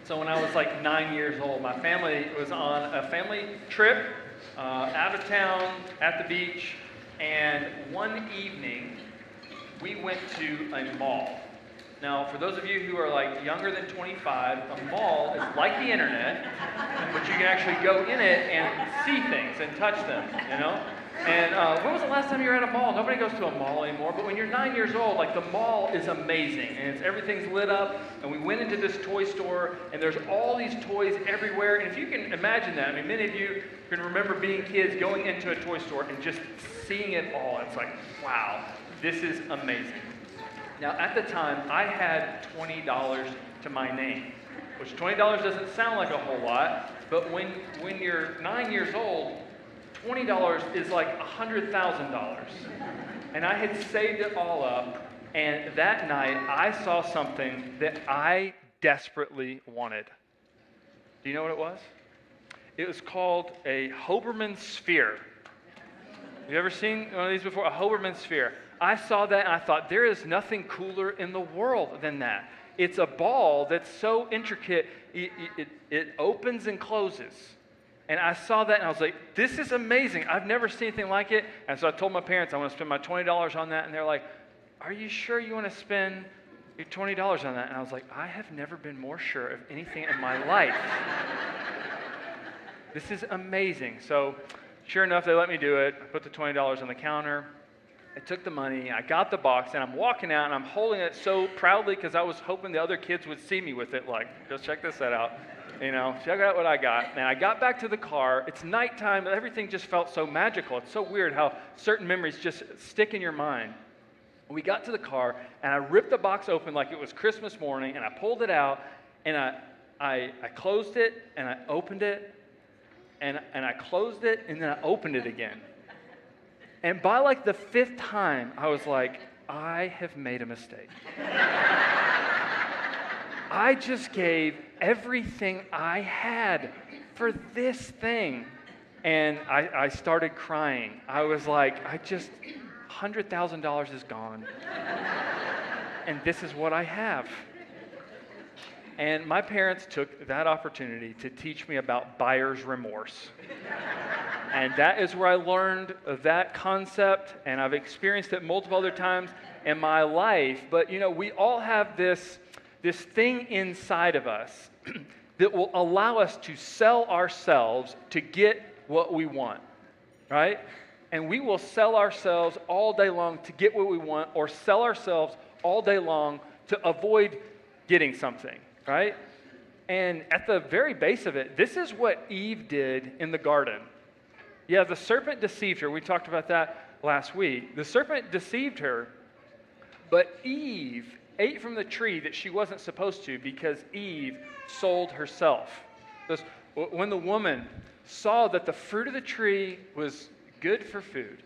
So when I was like 9 years old, my family was on a family trip out of town at the beach, and one evening we went to a mall. Now, for those of you who are like younger than 25, a mall is like the internet, but you can actually go in it and see things and touch them, you know? And when was the last time you were at a mall? Nobody goes to a mall anymore, but when you're 9 years old, like the mall is amazing, and everything's lit up, and we went into this toy store, and there's all these toys everywhere, and if you can imagine that, I mean, many of you can remember being kids going into a toy store and just seeing it all. It's like, wow, this is amazing. Now, at the time, I had $20 to my name, which $20 doesn't sound like a whole lot, but when you're 9 years old, $20 is like $100,000. And I had saved it all up, and that night I saw something that I desperately wanted. Do you know what it was? It was called a Hoberman sphere. Have you ever seen one of these before? A Hoberman sphere. I saw that and I thought, there is nothing cooler in the world than that. It's a ball that's so intricate, it opens and closes. And I saw that and I was like, this is amazing. I've never seen anything like it. And so I told my parents I want to spend my $20 on that. And they're like, are you sure you want to spend your $20 on that? And I was like, I have never been more sure of anything in my life. This is amazing. So sure enough, they let me do it. I put the $20 on the counter. I took the money, I got the box, and I'm walking out, and I'm holding it so proudly because I was hoping the other kids would see me with it, like, just check this set out. You know, check out what I got. And I got back to the car. It's nighttime. Everything just felt so magical. It's so weird how certain memories just stick in your mind. We got to the car, and I ripped the box open like it was Christmas morning, and I pulled it out, and I closed it, and I opened it, and I closed it, and then I opened it again. And by like the fifth time, I was like, I have made a mistake. I just gave everything I had for this thing. And I started crying. I was like, $100,000 is gone. And this is what I have. And my parents took that opportunity to teach me about buyer's remorse. And that is where I learned that concept, and I've experienced it multiple other times in my life. But, you know, we all have this thing inside of us that will allow us to sell ourselves to get what we want, right? And we will sell ourselves all day long to get what we want, or sell ourselves all day long to avoid getting something, right? And at the very base of it, this is what Eve did in the garden. Yeah, the serpent deceived her. We talked about that last week. The serpent deceived her, but Eve ate from the tree that she wasn't supposed to because Eve sold herself. Because when the woman saw that the fruit of the tree was good for food,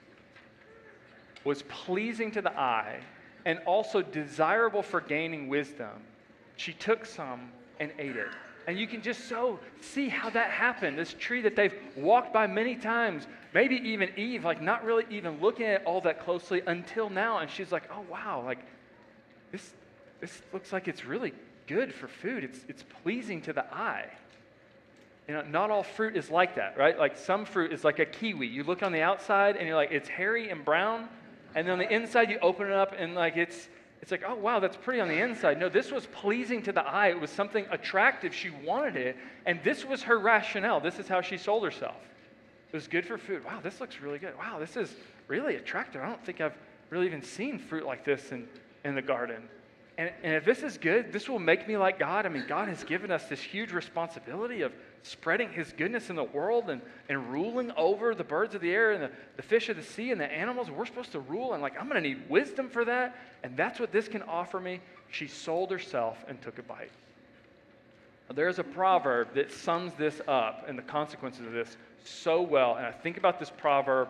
was pleasing to the eye, and also desirable for gaining wisdom, she took some and ate it. And you can just so see how that happened. This tree that they've walked by many times, maybe even Eve, like not really even looking at it all that closely until now. And she's like, oh, wow, like this looks like it's really good for food. It's pleasing to the eye. You know, not all fruit is like that, right? Like some fruit is like a kiwi. You look on the outside and you're like, it's hairy and brown. And then on the inside, you open it up and like it's like, oh, wow, that's pretty on the inside. No, this was pleasing to the eye. It was something attractive. She wanted it. And this was her rationale. This is how she sold herself. It was good for food. Wow, this looks really good. Wow, this is really attractive. I don't think I've really even seen fruit like this in the garden. And if this is good, this will make me like God. I mean, God has given us this huge responsibility of spreading his goodness in the world and ruling over the birds of the air and the fish of the sea and the animals. We're supposed to rule, and like, I'm going to need wisdom for that. And that's what this can offer me. She sold herself and took a bite. Now, there's a proverb that sums this up and the consequences of this so well. And I think about this proverb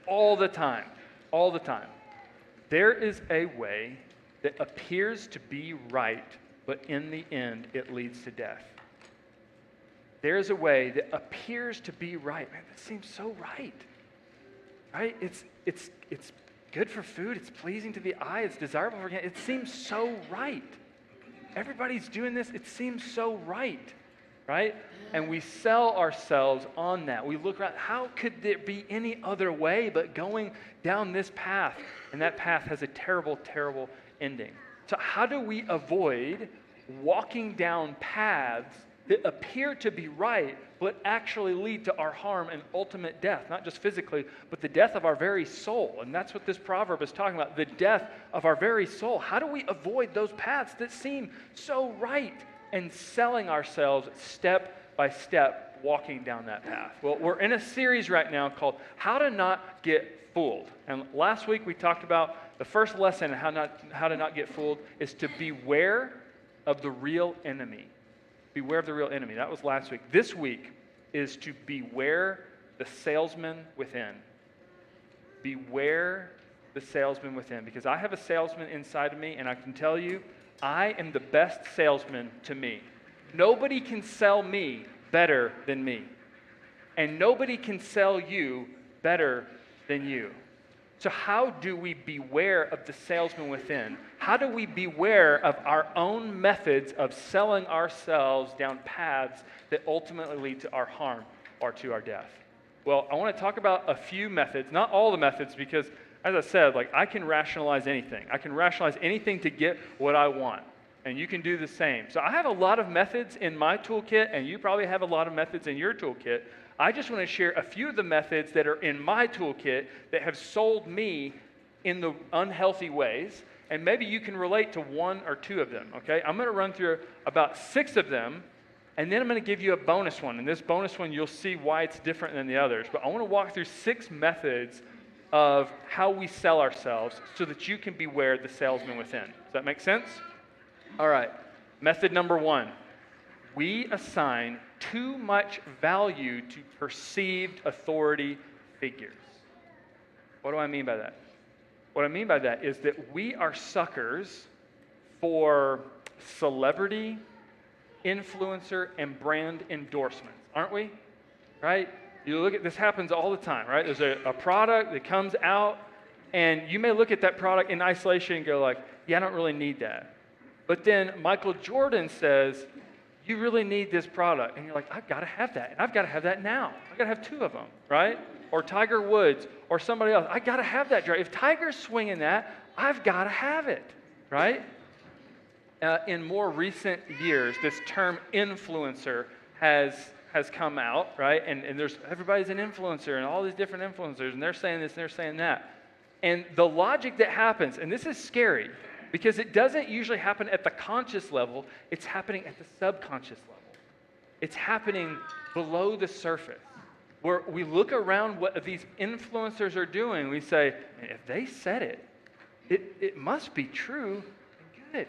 all the time. There is a way that appears to be right, but in the end, it leads to death. There's a way that appears to be right. Man, that seems so right. Right? It's good for food. It's pleasing to the eye. It's desirable for it seems so right. everybody's doing this. It seems so right, right? And we sell ourselves on that. We look around, how could there be any other way but going down this path? And that path has a terrible, terrible ending. So how do we avoid walking down paths that appear to be right, but actually lead to our harm and ultimate death, not just physically, but the death of our very soul? And that's what this proverb is talking about, the death of our very soul. How do we avoid those paths that seem so right and selling ourselves step by step, walking down that path? Well, we're in a series right now called How to Not Get Fooled. And last week we talked about the first lesson on how to not get fooled is to beware of the real enemy. Beware of the real enemy. That was last week. This week is to beware the salesman within. Beware the salesman within. Because I have a salesman inside of me, and I can tell you, I am the best salesman to me. Nobody can sell me better than me. And nobody can sell you better than you. So how do we beware of the salesman within? How do we beware of our own methods of selling ourselves down paths that ultimately lead to our harm or to our death? Well, I want to talk about a few methods, not all the methods, because as I said, I can rationalize anything. I can rationalize anything to get what I want. And you can do the same. So I have a lot of methods in my toolkit, and you probably have a lot of methods in your toolkit. I just want to share a few of the methods that are in my toolkit that have sold me in the unhealthy ways, and maybe you can relate to one or two of them, okay? I'm going to run through about 6 of them, and then I'm going to give you a bonus one. And this bonus one, you'll see why it's different than the others. But I want to walk through 6 methods of how we sell ourselves so that you can beware the salesman within. Does that make sense? All right. Method number 1. We assign too much value to perceived authority figures. What do I mean by that? What I mean by that is that we are suckers for celebrity, influencer, and brand endorsements, aren't we? Right? You look at this, happens all the time, right? There's a product that comes out, and you may look at that product in isolation and go like, yeah, I don't really need that. But then Michael Jordan says, you really need this product. And you're like, I've got to have that. And I've got to have that now. I've got to have 2 of them, right? Or Tiger Woods or somebody else. I've got to have that drive. If Tiger's swinging that, I've got to have it, right? In more recent years, this term influencer has come out, right? And there's everybody's an influencer and all these different influencers, and they're saying this and they're saying that. And the logic that happens, and this is scary, because it doesn't usually happen at the conscious level, it's happening at the subconscious level. It's happening below the surface, where we look around what these influencers are doing, we say, if they said it, it must be true and good.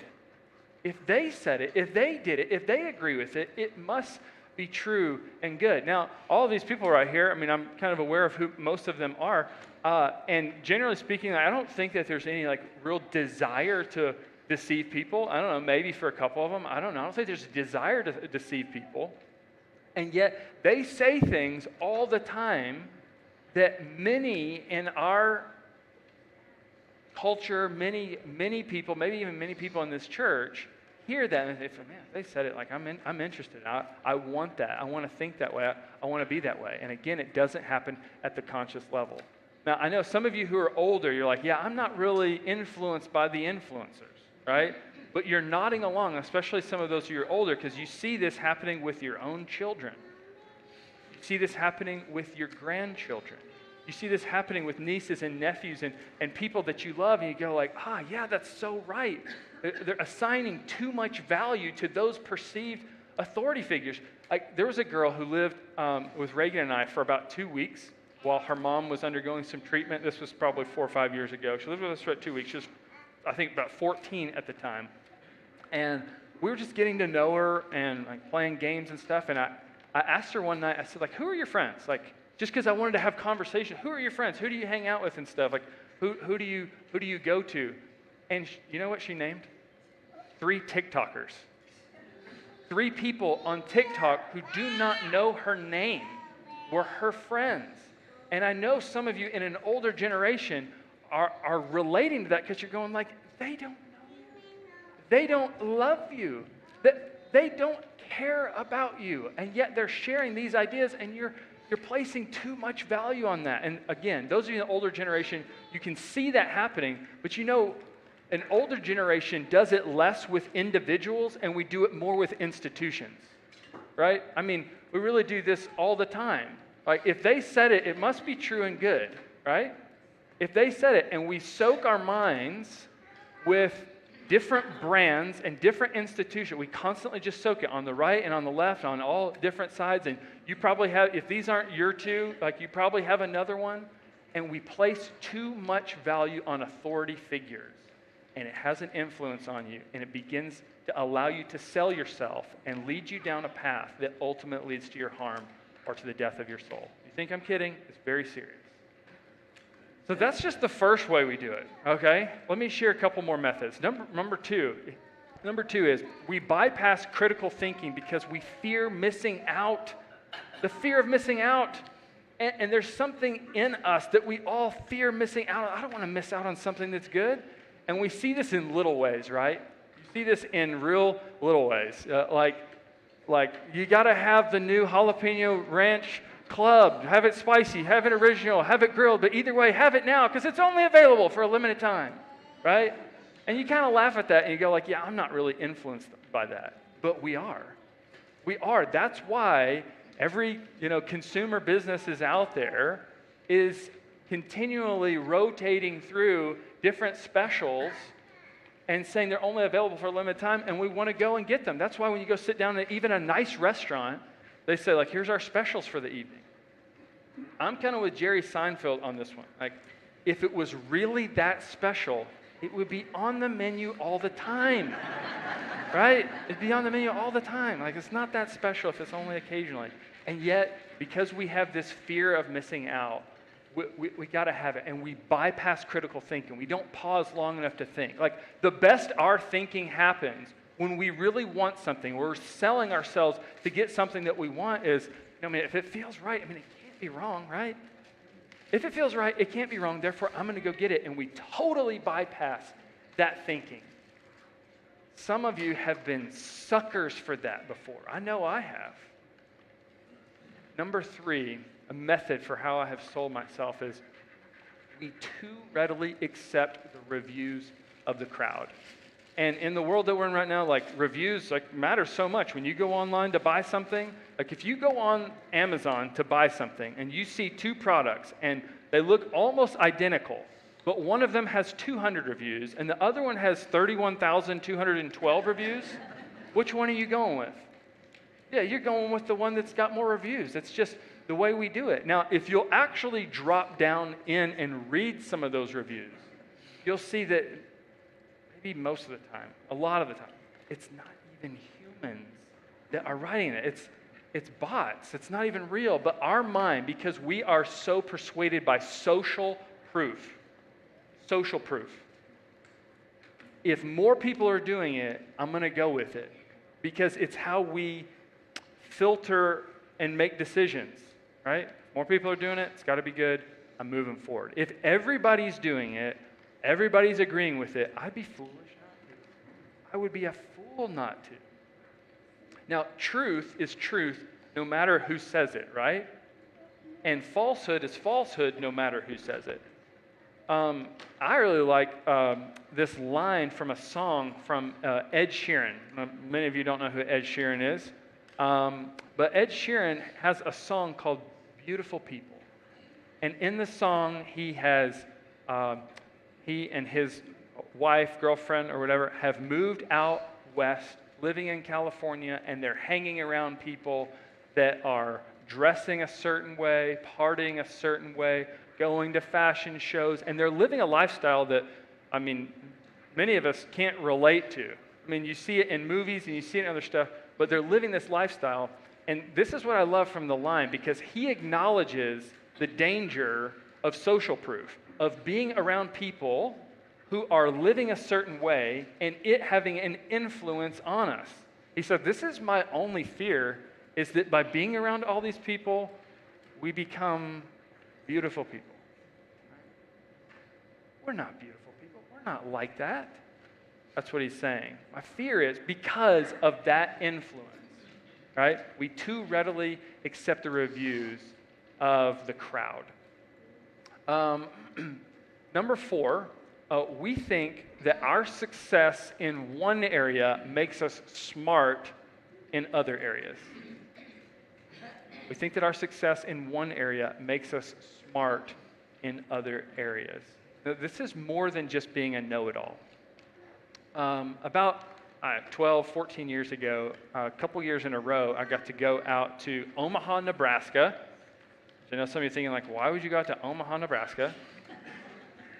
If they said it, if they did it, if they agree with it, it must be true and good. Now, all of these people right here, I mean, I'm kind of aware of who most of them are, and generally speaking, I don't think that there's any real desire to deceive people. I don't know, maybe for a couple of them, I don't know. I don't think there's a desire to deceive people. And yet, they say things all the time that many in our culture, many people, maybe even many people in this church, hear that and they say, man, they said it I'm interested. I want that. I want to think that way. I want to be that way. And again, it doesn't happen at the conscious level. Now, I know some of you who are older, you're like, yeah, I'm not really influenced by the influencers, right? But you're nodding along, especially some of those who are older, because you see this happening with your own children. You see this happening with your grandchildren. You see this happening with nieces and nephews and people that you love, and you go like, yeah, that's so right. They're assigning too much value to those perceived authority figures. There was a girl who lived with Reagan and I for about 2 weeks while her mom was undergoing some treatment. This was probably 4 or 5 years ago. She lived with us for about 2 weeks. She was, I think, about 14 at the time. And we were just getting to know her and playing games and stuff. And I asked her one night, I said, who are your friends? Just because I wanted to have conversation. Who are your friends? Who do you hang out with and stuff? Who do you go to? And you know what she named? 3 TikTokers. 3 people on TikTok who do not know her name were her friends. And I know some of you in an older generation are relating to that because you're going like, they don't know. They don't love you. They don't care about you. And yet they're sharing these ideas, and you're placing too much value on that. And again, those of you in the older generation, you can see that happening, but you know, an older generation does it less with individuals, and we do it more with institutions, right? I mean, we really do this all the time. Like, if they said it, it must be true and good, right? If they said it, and we soak our minds with different brands and different institutions, we constantly just soak it on the right and on the left, on all different sides, and you probably have, if these aren't your two, like you probably have another one, and we place too much value on authority figures, and it has an influence on you, and it begins to allow you to sell yourself and lead you down a path that ultimately leads to your harm or to the death of your soul. You think I'm kidding? It's very serious. So that's just the first way we do it, okay? Let me share a couple more methods. Number two is we bypass critical thinking because we fear missing out. The fear of missing out. And there's something in us that we all fear missing out on. I don't want to miss out on something that's good. And we see this in little ways, right? You see this in real little ways. Like you got to have the new jalapeno ranch club, have it spicy, have it original, have it grilled, but either way, have it now because it's only available for a limited time, right? And you kind of laugh at that and you go like, yeah, I'm not really influenced by that. But we are. We are. That's why every, consumer business is out there is continually rotating through different specials and saying they're only available for a limited time, and we want to go and get them. That's why when you go sit down at even a nice restaurant, they say, like, here's our specials for the evening. I'm kind of with Jerry Seinfeld on this one. Like, if it was really that special, it would be on the menu all the time, right? It'd be on the menu all the time. Like, it's not that special if it's only occasionally. And yet, because we have this fear of missing out, we got to have it, and we bypass critical thinking. We don't pause long enough to think. Like, the best our thinking happens when we really want something. We're selling ourselves to get something that we want is, if it feels right, it can't be wrong, right? If it feels right, it can't be wrong, therefore I'm going to go get it, and we totally bypass that thinking. Some of you have been suckers for that before. I know I have. Number 3, a method for how I have sold myself is we too readily accept the reviews of the crowd. And in the world that we're in right now, like reviews matter so much. When you go online to buy something, like if you go on Amazon to buy something and you see 2 products and they look almost identical, but one of them has 200 reviews and the other one has 31,212 reviews, which one are you going with? Yeah, you're going with the one that's got more reviews. It's just the way we do it. Now, if you'll actually drop down in and read some of those reviews, you'll see that maybe most of the time, a lot of the time, it's not even humans that are writing it. It's bots. It's not even real. But our mind, because we are so persuaded by social proof, if more people are doing it, I'm going to go with it because it's how we filter and make decisions, right? More people are doing it, it's got to be good, I'm moving forward. If everybody's doing it, everybody's agreeing with it, I'd be foolish not to. I would be a fool not to. Now, truth is truth no matter who says it, right? And falsehood is falsehood no matter who says it. I really like this line from a song from Ed Sheeran. Many of you don't know who Ed Sheeran is. But Ed Sheeran has a song called Beautiful People. And in the song, he and his wife, girlfriend, or whatever, have moved out west, living in California, and they're hanging around people that are dressing a certain way, partying a certain way, going to fashion shows, and they're living a lifestyle that, many of us can't relate to. You see it in movies and you see it in other stuff, but they're living this lifestyle. And this is what I love from the line, because he acknowledges the danger of social proof, of being around people who are living a certain way and it having an influence on us. He said, this is my only fear, is that by being around all these people, we become beautiful people. We're not beautiful people. We're not like that. That's what he's saying. My fear is because of that influence, right? We too readily accept the reviews of the crowd. Number 4, we think that our success in one area makes us smart in other areas. We think that our success in one area makes us smart in other areas. Now, this is more than just being a know-it-all. About 12, 14 years ago, a couple years in a row, I got to go out to Omaha, Nebraska. I know some of you are thinking, like, why would you go out to Omaha, Nebraska?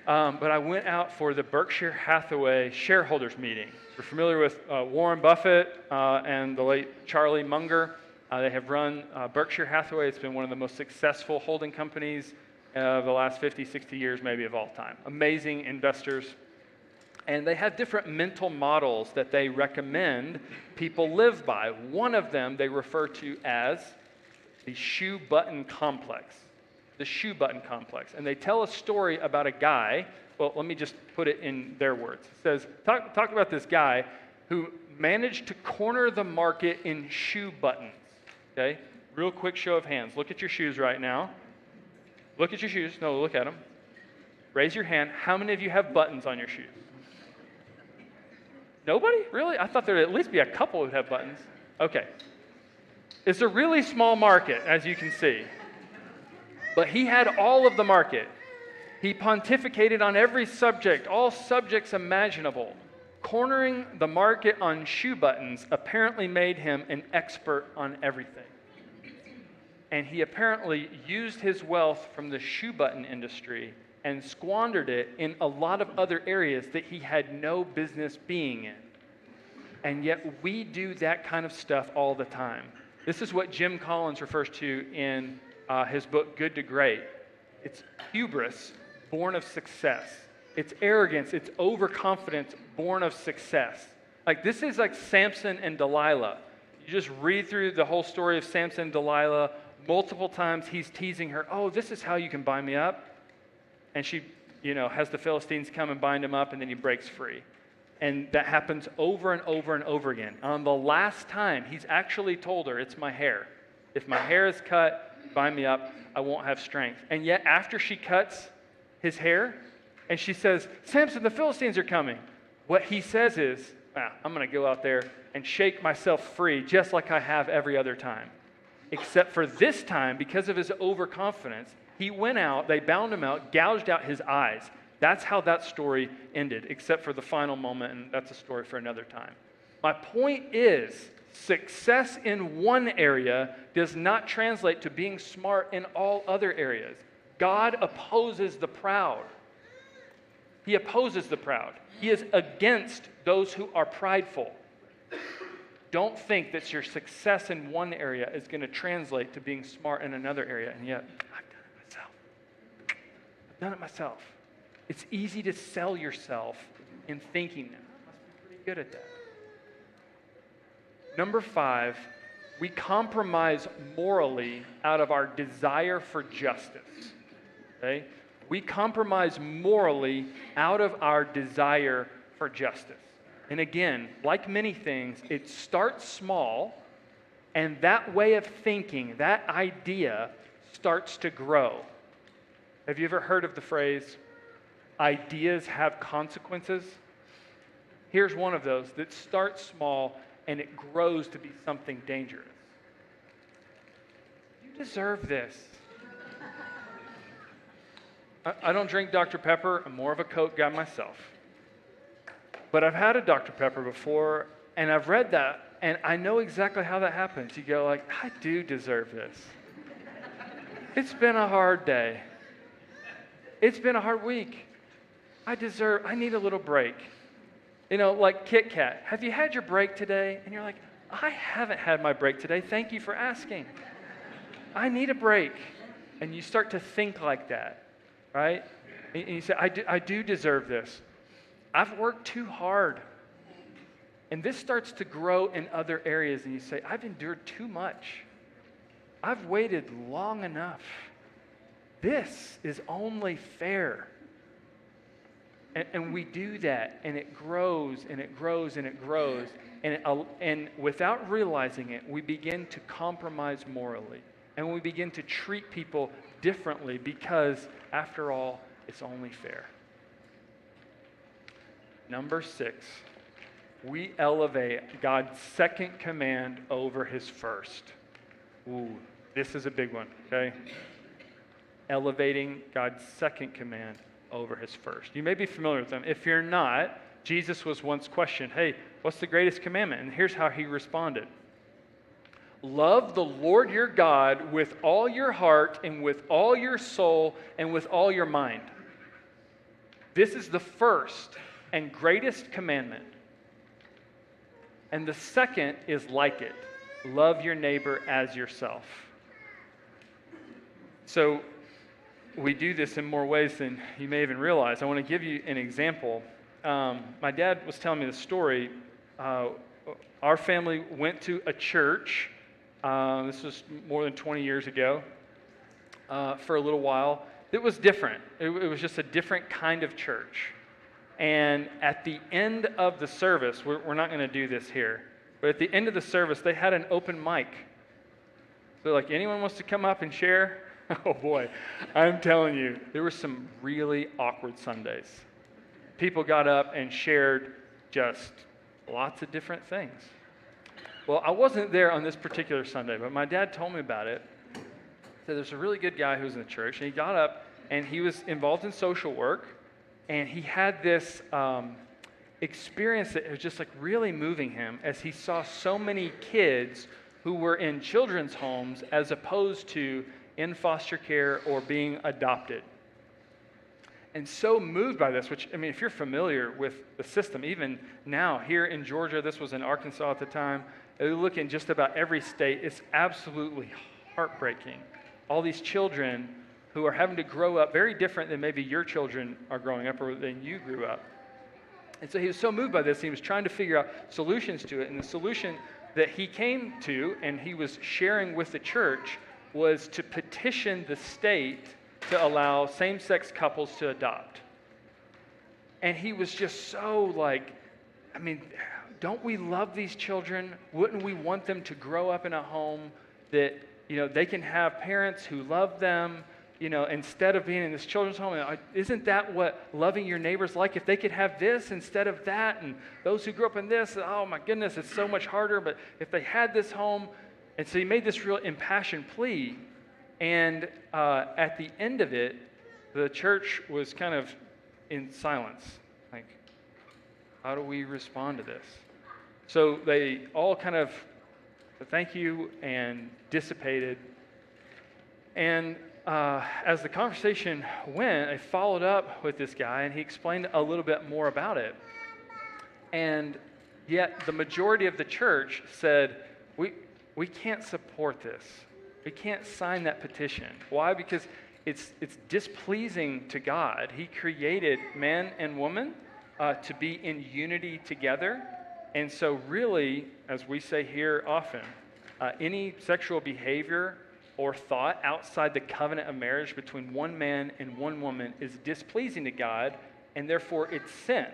But I went out for the Berkshire Hathaway shareholders meeting. You're familiar with Warren Buffett and the late Charlie Munger. They have run Berkshire Hathaway. It's been one of the most successful holding companies of the last 50, 60 years, maybe of all time. Amazing investors. And they have different mental models that they recommend people live by. One of them they refer to as the shoe button complex. The shoe button complex. And they tell a story about a guy. Well, let me just put it in their words. It says, talk about this guy who managed to corner the market in shoe buttons. Okay? Real quick show of hands. Look at your shoes right now. Look at your shoes. No, look at them. Raise your hand. How many of you have buttons on your shoes? Nobody? Really? I thought there would at least be a couple who would have buttons. Okay. It's a really small market, as you can see. But he had all of the market. He pontificated on every subject, all subjects imaginable. Cornering the market on shoe buttons apparently made him an expert on everything. And he apparently used his wealth from the shoe button industry and squandered it in a lot of other areas that he had no business being in. And yet we do that kind of stuff all the time. This is what Jim Collins refers to in his book, Good to Great. It's hubris born of success. It's arrogance, it's overconfidence born of success. Like, this is like Samson and Delilah. You just read through the whole story of Samson and Delilah. Multiple times he's teasing her, oh, this is how you can bind me up. And she, has the Philistines come and bind him up, and then he breaks free. And that happens over and over and over again. On the last time, he's actually told her, it's my hair. If my hair is cut, bind me up, I won't have strength. And yet, after she cuts his hair, and she says, Samson, the Philistines are coming. What he says is, I'm going to go out there and shake myself free just like I have every other time. Except for this time, because of his overconfidence, he went out, they bound him out, gouged out his eyes. That's how that story ended, except for the final moment, and that's a story for another time. My point is, success in one area does not translate to being smart in all other areas. God opposes the proud. He opposes the proud. He is against those who are prideful. Don't think that your success in one area is going to translate to being smart in another area, and yet, I've done it myself. It's easy to sell yourself in thinking that. You must be pretty good at that. Number 5, we compromise morally out of our desire for justice. Okay? We compromise morally out of our desire for justice. And again, like many things, it starts small, and that way of thinking, that idea, starts to grow. Have you ever heard of the phrase, ideas have consequences? Here's one of those that starts small and it grows to be something dangerous. You deserve this. I don't drink Dr. Pepper. I'm more of a Coke guy myself. But I've had a Dr. Pepper before, and I've read that, and I know exactly how that happens. You go like, I do deserve this. It's been a hard day. It's been a hard week. I need a little break. Like Kit Kat. Have you had your break today? And you're like, I haven't had my break today. Thank you for asking. I need a break. And you start to think like that, right? And you say, I do deserve this. I've worked too hard. And this starts to grow in other areas, and you say, I've endured too much. I've waited long enough. This is only fair. And we do that, and it grows, and it grows, and it grows. And without realizing it, we begin to compromise morally. And we begin to treat people differently because, after all, it's only fair. Number 6, we elevate God's second command over his first. Ooh, this is a big one, okay? Elevating God's second command over his first. You may be familiar with them. If you're not, Jesus was once questioned, hey, what's the greatest commandment? And here's how he responded. Love the Lord your God with all your heart and with all your soul and with all your mind. This is the first and greatest commandment. And the second is like it. Love your neighbor as yourself. So we do this in more ways than you may even realize. I want to give you an example. My dad was telling me the story. Our family went to a church. This was more than 20 years ago, for a little while. It was different. It was just a different kind of church. And at the end of the service, we're not going to do this here, but at the end of the service, they had an open mic. So like, anyone wants to come up and share? Oh boy, I'm telling you, there were some really awkward Sundays. People got up and shared just lots of different things. Well, I wasn't there on this particular Sunday, but my dad told me about it. So there's a really good guy who was in the church, and he got up, and he was involved in social work, and he had this experience that was just like really moving him as he saw so many kids who were in children's homes as opposed to in foster care or being adopted. And so moved by this, which, I mean, if you're familiar with the system, even now here in Georgia, this was in Arkansas at the time, you look in just about every state, it's absolutely heartbreaking. All these children who are having to grow up very different than maybe your children are growing up or than you grew up. And so he was so moved by this, he was trying to figure out solutions to it. And the solution that he came to and he was sharing with the church was to petition the state to allow same-sex couples to adopt. And he was just so like, I mean, don't we love these children? Wouldn't we want them to grow up in a home that, you know, they can have parents who love them, you know, instead of being in this children's home? Isn't that what loving your neighbor's like? If they could have this instead of that, and those who grew up in this, oh my goodness, it's so much harder, but if they had this home. And so he made this real impassioned plea, and at the end of it, the church was kind of in silence. Like, how do we respond to this? So they all kind of said thank you and dissipated. And as the conversation went, I followed up with this guy, and he explained a little bit more about it. And yet the majority of the church said, we can't support this. We can't sign that petition. Why? Because it's displeasing to God. He created man and woman to be in unity together. And so really, as we say here often, any sexual behavior or thought outside the covenant of marriage between one man and one woman is displeasing to God, and therefore it's sin.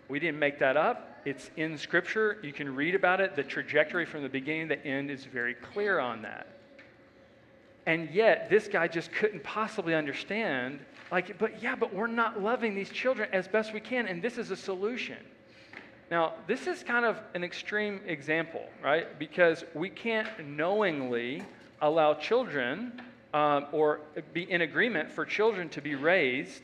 We didn't make that up. It's in Scripture. You can read about it. The trajectory from the beginning to the end is very clear on that. And yet, this guy just couldn't possibly understand, like, but we're not loving these children as best we can, and this is a solution. Now, this is kind of an extreme example, right? Because we can't knowingly allow children or be in agreement for children to be raised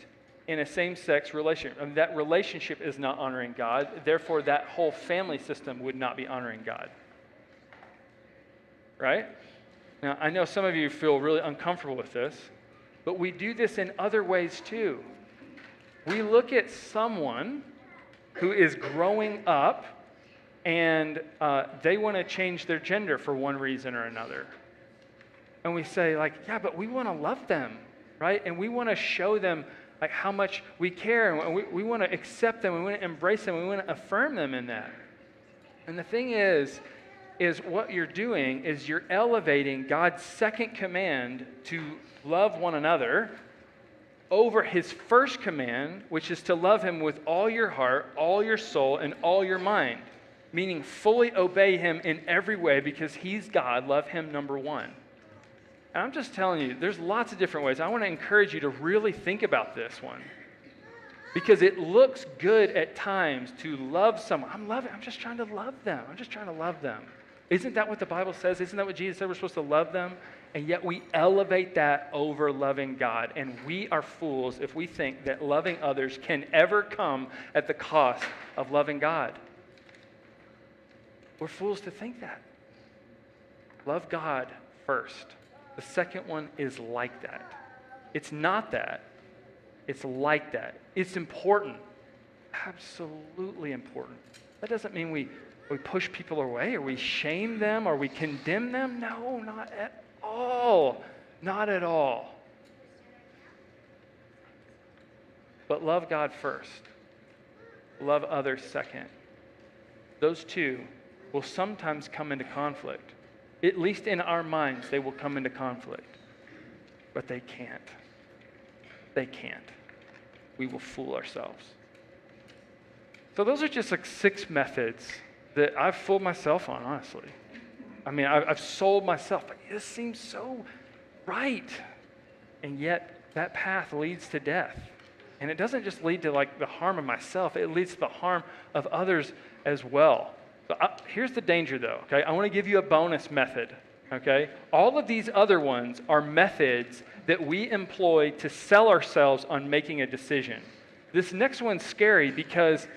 in a same-sex relationship. I mean, that relationship is not honoring God. Therefore, that whole family system would not be honoring God. Right? Now, I know some of you feel really uncomfortable with this, but we do this in other ways too. We look at someone who is growing up and they want to change their gender for one reason or another. And we say, like, yeah, but we want to love them, right? And we want to show them like how much we care, and we want to accept them, we want to embrace them, we want to affirm them in that. And the thing is what you're doing is you're elevating God's second command to love one another over his first command, which is to love him with all your heart, all your soul, and all your mind. Meaning fully obey him in every way because he's God. Love him, number one. And I'm just telling you, there's lots of different ways. I want to encourage you to really think about this one. Because it looks good at times to love someone. I'm just trying to love them. I'm just trying to love them. Isn't that what the Bible says? Isn't that what Jesus said we're supposed to love them? And yet we elevate that over loving God. And we are fools if we think that loving others can ever come at the cost of loving God. We're fools to think that. Love God first. The second one is like that. It's not that. It's like that. It's important. Absolutely important. That doesn't mean we push people away or we shame them or we condemn them. No, not at all. Not at all. But love God first. Love others second. Those two will sometimes come into conflict. At least in our minds, they will come into conflict. But they can't. They can't. We will fool ourselves. So those are just like 6 methods that I've fooled myself on, honestly. I mean, I've sold myself, but this seems so right. And yet, that path leads to death. And it doesn't just lead to like the harm of myself, it leads to the harm of others as well. But here's the danger though, okay? I want to give you a bonus method, okay? All of these other ones are methods that we employ to sell ourselves on making a decision. This next one's scary because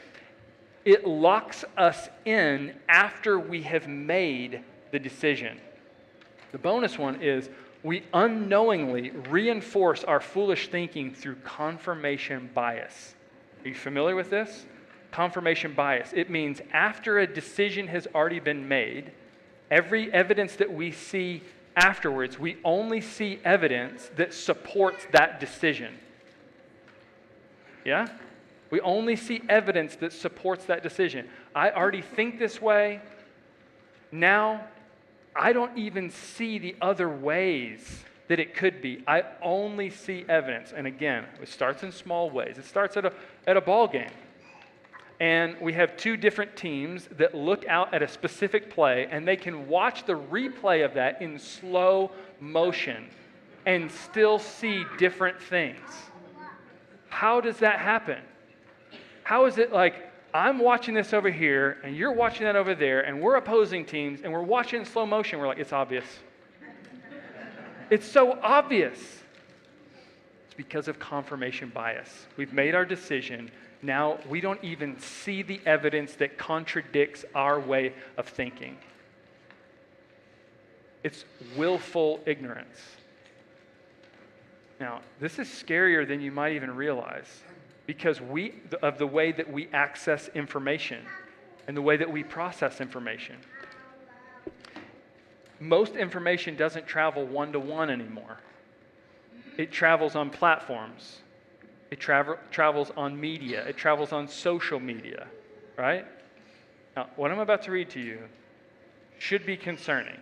it locks us in after we have made the decision. The bonus one is we unknowingly reinforce our foolish thinking through confirmation bias. Are you familiar with this? Confirmation bias. It means after a decision has already been made, every evidence that we see afterwards, we only see evidence that supports that decision. Yeah? We only see evidence that supports that decision. I already think this way. Now, I don't even see the other ways that it could be. I only see evidence. And again, it starts in small ways. It starts at a ball game. And we have 2 different teams that look out at a specific play, and they can watch the replay of that in slow motion and still see different things. How does that happen? How is it like I'm watching this over here, and you're watching that over there, and we're opposing teams, and we're watching in slow motion? We're like, it's obvious. It's so obvious. It's because of confirmation bias. We've made our decision. Now we don't even see the evidence that contradicts our way of thinking. It's willful ignorance. Now, this is scarier than you might even realize because of the way that we access information and the way that we process information. Most information doesn't travel one-to-one anymore. It travels on platforms. It travels on media. It travels on social media, right? Now, what I'm about to read to you should be concerning.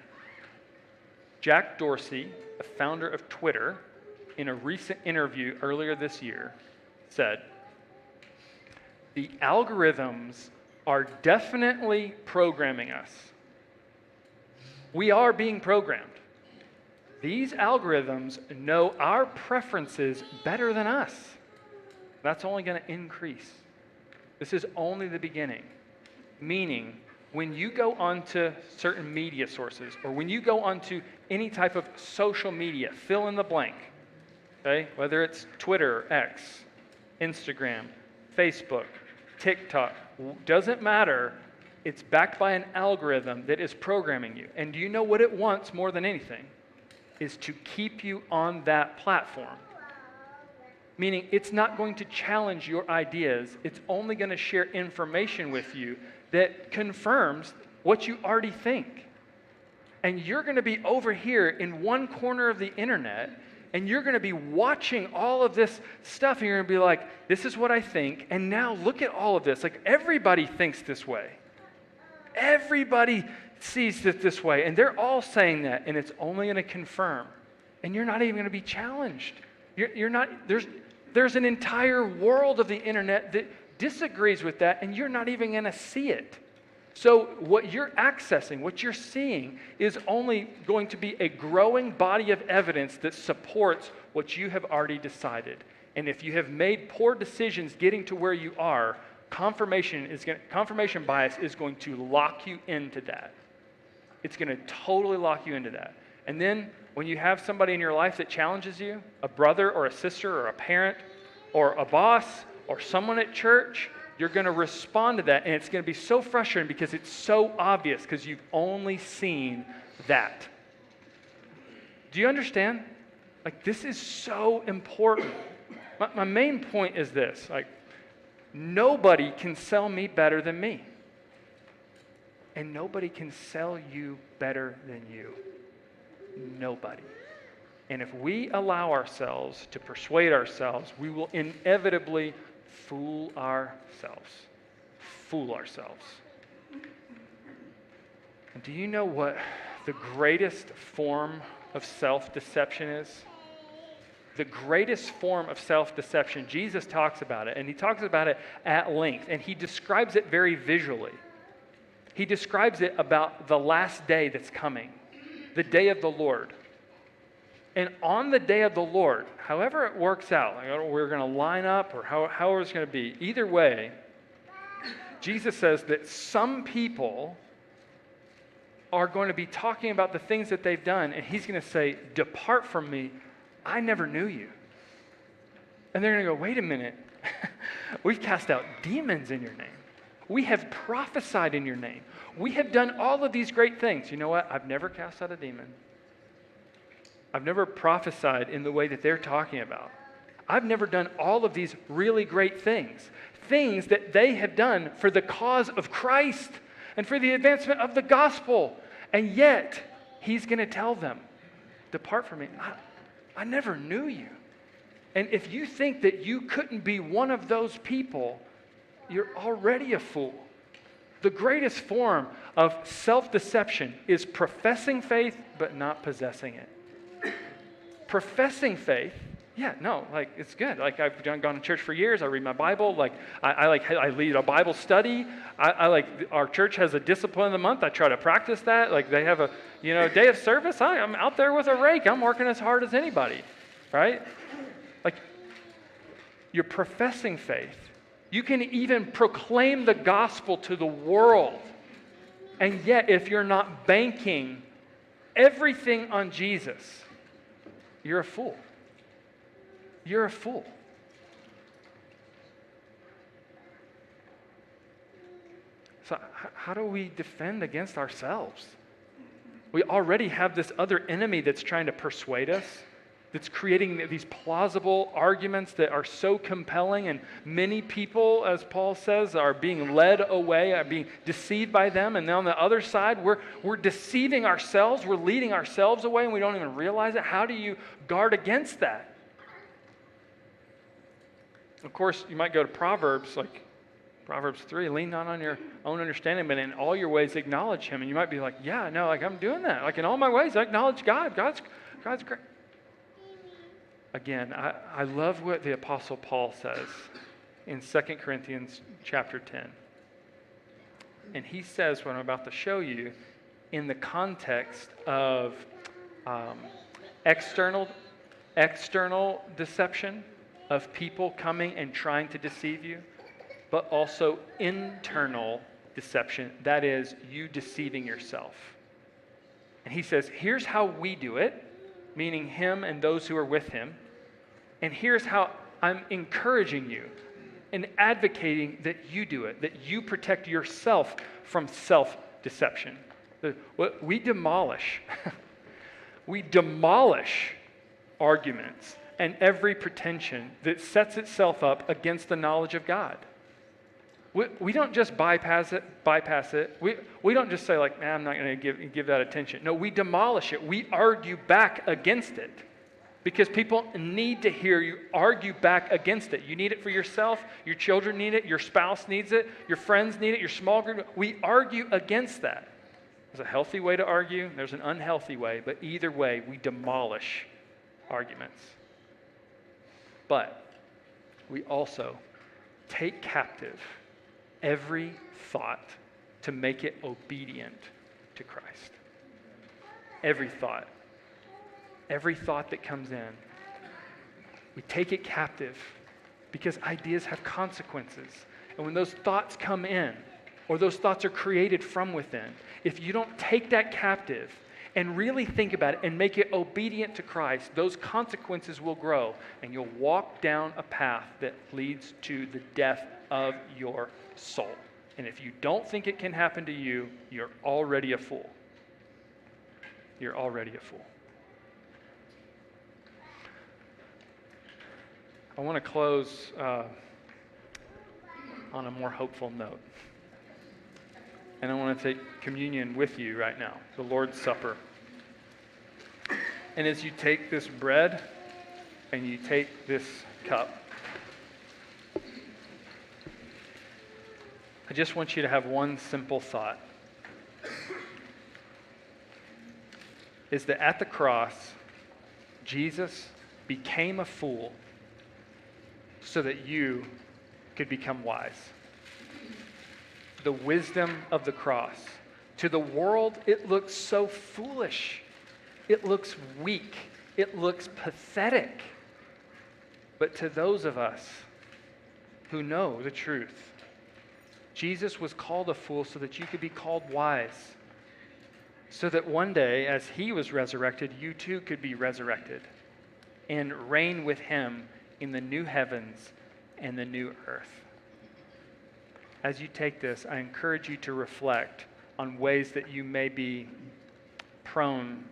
Jack Dorsey, the founder of Twitter, in a recent interview earlier this year, said, "The algorithms are definitely programming us. We are being programmed. These algorithms know our preferences better than us. That's only going to increase. This is only the beginning." Meaning, when you go onto certain media sources, or when you go onto any type of social media, fill in the blank, okay? Whether it's Twitter, X, Instagram, Facebook, TikTok, doesn't matter. It's backed by an algorithm that is programming you. And do you know what it wants more than anything? Is to keep you on that platform. Meaning it's not going to challenge your ideas. It's only going to share information with you that confirms what you already think. And you're going to be over here in one corner of the internet, and you're going to be watching all of this stuff, and you're going to be like, this is what I think, and now look at all of this. Like, everybody thinks this way. Everybody sees it this way, and they're all saying that, and it's only going to confirm. And you're not even going to be challenged. There's an entire world of the internet that disagrees with that, and you're not even going to see it. So what you're accessing, what you're seeing, is only going to be a growing body of evidence that supports what you have already decided. And if you have made poor decisions getting to where you are, confirmation bias is going to lock you into that. It's going to totally lock you into that. And then when you have somebody in your life that challenges you, a brother or a sister or a parent or a boss or someone at church, you're going to respond to that, and it's going to be so frustrating because it's so obvious because you've only seen that. Do you understand? Like, this is so important. My main point is this. Like, nobody can sell me better than me. And nobody can sell you better than you. Nobody. And if we allow ourselves to persuade ourselves, we will inevitably fool ourselves. Fool ourselves. And do you know what the greatest form of self-deception is? The greatest form of self-deception, Jesus talks about it, and he talks about it at length, and he describes it very visually. He describes it about the last day that's coming, the day of the Lord. And on the day of the Lord, however it works out, like we're going to line up or however it's going to be, either way, Jesus says that some people are going to be talking about the things that they've done, and he's going to say, "Depart from me, I never knew you." And they're going to go, "Wait a minute, we've cast out demons in your name. We have prophesied in your name. We have done all of these great things." You know what? I've never cast out a demon. I've never prophesied in the way that they're talking about. I've never done all of these really great things. Things that they have done for the cause of Christ and for the advancement of the gospel. And yet, he's going to tell them, "Depart from me. I never knew you." And if you think that you couldn't be one of those people, you're already a fool. The greatest form of self-deception is professing faith but not possessing it. Professing faith, it's good. Like, I've gone to church for years. I read my Bible. Like, I lead a Bible study. Our church has a discipline of the month. I try to practice that. Like, they have a day of service. I'm out there with a rake. I'm working as hard as anybody, right? Like, you're professing faith. You can even proclaim the gospel to the world. And yet, if you're not banking everything on Jesus, you're a fool. You're a fool. So how do we defend against ourselves? We already have this other enemy that's trying to persuade us, that's creating these plausible arguments that are so compelling, and many people, as Paul says, are being led away, are being deceived by them. And then on the other side, we're deceiving ourselves, we're leading ourselves away, and we don't even realize it. How do you guard against that? Of course, you might go to Proverbs, like Proverbs 3, lean not on your own understanding, but in all your ways acknowledge him. And you might be like, "Yeah, no, like I'm doing that. Like in all my ways, I acknowledge God. God's great." Again, I love what the Apostle Paul says in 2 Corinthians chapter 10. And he says what I'm about to show you in the context of external deception, of people coming and trying to deceive you, but also internal deception, that is, you deceiving yourself. And he says, here's how we do it, meaning him and those who are with him, and here's how I'm encouraging you and advocating that you do it, that you protect yourself from self-deception. We demolish arguments and every pretension that sets itself up against the knowledge of God. We don't just bypass it. We don't just say like, I'm not going to give that attention. No, we demolish it. We argue back against it because people need to hear you argue back against it. You need it for yourself. Your children need it. Your spouse needs it. Your friends need it. Your small group. We argue against that. There's a healthy way to argue. There's an unhealthy way. But either way, we demolish arguments. But we also take captive every thought to make it obedient to Christ. Every thought that comes in, we take it captive because ideas have consequences. And when those thoughts come in, or those thoughts are created from within, if you don't take that captive and really think about it and make it obedient to Christ, those consequences will grow, and you'll walk down a path that leads to the death of your soul. And if you don't think it can happen to you, you're already a fool. You're already a fool. I want to close on a more hopeful note. And I want to take communion with you right now, the Lord's Supper. And as you take this bread and you take this cup, I just want you to have one simple thought. Is that at the cross, Jesus became a fool so that you could become wise. The wisdom of the cross. To the world, it looks so foolish. It looks weak. It looks pathetic. But to those of us who know the truth, Jesus was called a fool so that you could be called wise. So that one day, as he was resurrected, you too could be resurrected and reign with him in the new heavens and the new earth. As you take this, I encourage you to reflect on ways that you may be prone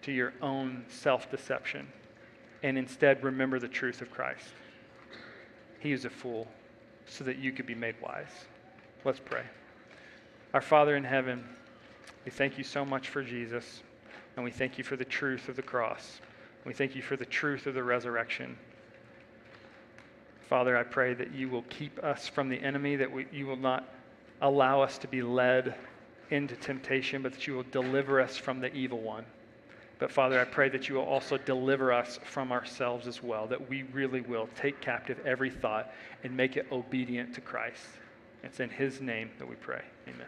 to your own self-deception, and instead remember the truth of Christ. He is a fool so that you could be made wise. Let's pray. Our Father in heaven, we thank you so much for Jesus, and we thank you for the truth of the cross. We thank you for the truth of the resurrection. Father, I pray that you will keep us from the enemy, that you will not allow us to be led into temptation, but that you will deliver us from the evil one. But Father, I pray that you will also deliver us from ourselves as well, that we really will take captive every thought and make it obedient to Christ. It's in his name that we pray. Amen.